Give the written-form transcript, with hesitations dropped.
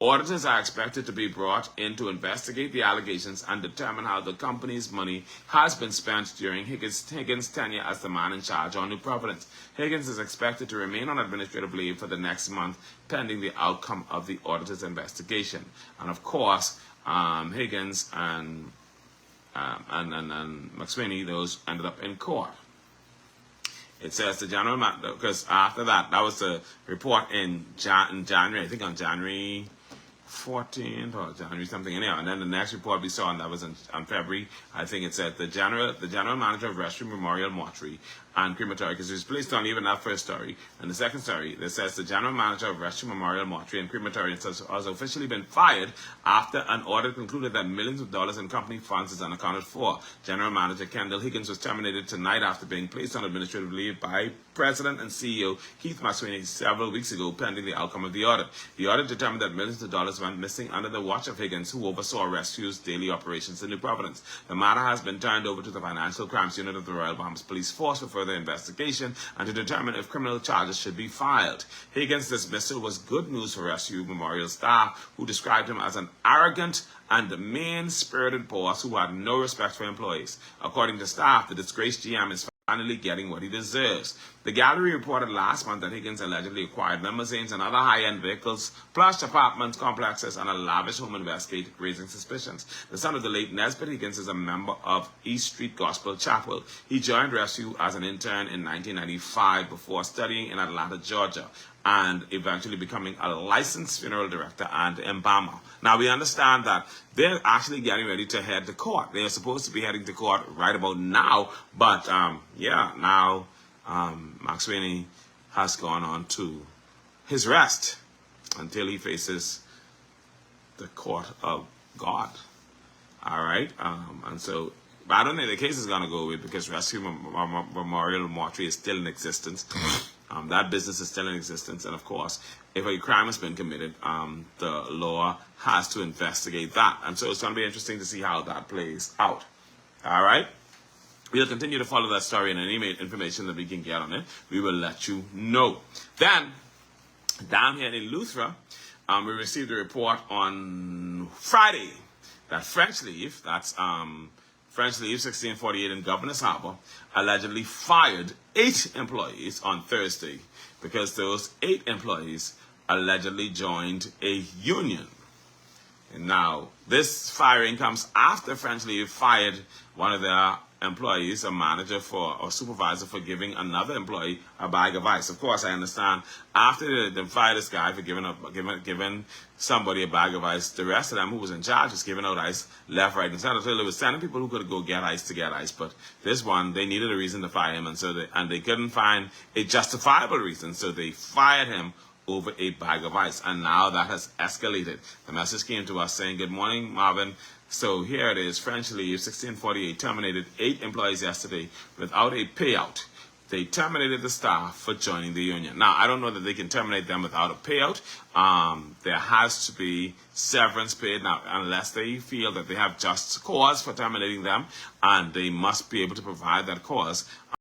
Auditors are expected to be brought in to investigate the allegations and determine how the company's money has been spent during Higgins' tenure as the man in charge on New Providence. Higgins is expected to remain on administrative leave for the next month, pending the outcome of the auditor's investigation. And of course, Higgins and McSweeney, those ended up in court. It says the general manager, because after that was the report in January, I think on January 14th or January something anyhow, and then the next report we saw, and that was on February, I think it said the general manager of Rescue Memorial Mortuary and Crematory, because it was placed on even that first story, and the second story that says the general manager of Rescue Memorial Mortuary and Crematory has officially been fired after an audit concluded that millions of dollars in company funds is unaccounted for. General Manager Kendall Higgins was terminated tonight after being placed on administrative leave by President and CEO Keith McSweeney several weeks ago, pending the outcome of the audit. The audit determined that millions of dollars went missing under the watch of Higgins, who oversaw Rescue's daily operations in New Providence. The matter has been turned over to the Financial Crimes Unit of the Royal Bahamas Police Force for further investigation and to determine if criminal charges should be filed. Higgins' dismissal was good news for Rescue Memorial staff, who described him as an arrogant and mean-spirited boss who had no respect for employees. According to staff, the disgraced GM is finally getting what he deserves. The gallery reported last month that Higgins allegedly acquired limousines and other high-end vehicles, plush apartment complexes, and a lavish home in Westgate, raising suspicions. The son of the late Nesbitt Higgins is a member of East Street Gospel Chapel. He joined Rescue as an intern in 1995 before studying in Atlanta, Georgia, and eventually becoming a licensed funeral director and embalmer. Now, we understand that they're actually getting ready to head to court. They're supposed to be heading to court right about now, but now McSweeney has gone on to his rest until he faces the court of God. All right? And so, but I don't think the case is going to go away because Rescue Memorial Mortuary is still in existence. That business is still in existence. And of course, if a crime has been committed, the law has to investigate that. And so it's going to be interesting to see how that plays out. All right? We'll continue to follow that story, and any information that we can get on it, we will let you know. Then, down here in Eleuthera, we received a report on Friday that French Leaf, that's French Leaf 1648 in Governor's Harbor, allegedly fired 8 employees on Thursday because those 8 employees allegedly joined a union. And now, this firing comes after French Leaf fired one of their employees, a manager or supervisor, for giving another employee a bag of ice. Of course, I understand after they fired this guy for giving somebody a bag of ice, the rest of them who was in charge was giving out ice left, right, and center. So they were sending people who could go get ice to get ice. But this one, they needed a reason to fire him, and they couldn't find a justifiable reason, so they fired him over a bag of ice. And now that has escalated. The message came to us saying, "Good morning, Marvin. So here it is, French Leave 1648 terminated 8 employees yesterday without a payout. They terminated the staff for joining the union." Now, I don't know that they can terminate them without a payout. There has to be severance paid now, unless they feel that they have just cause for terminating them, and they must be able to provide that cause.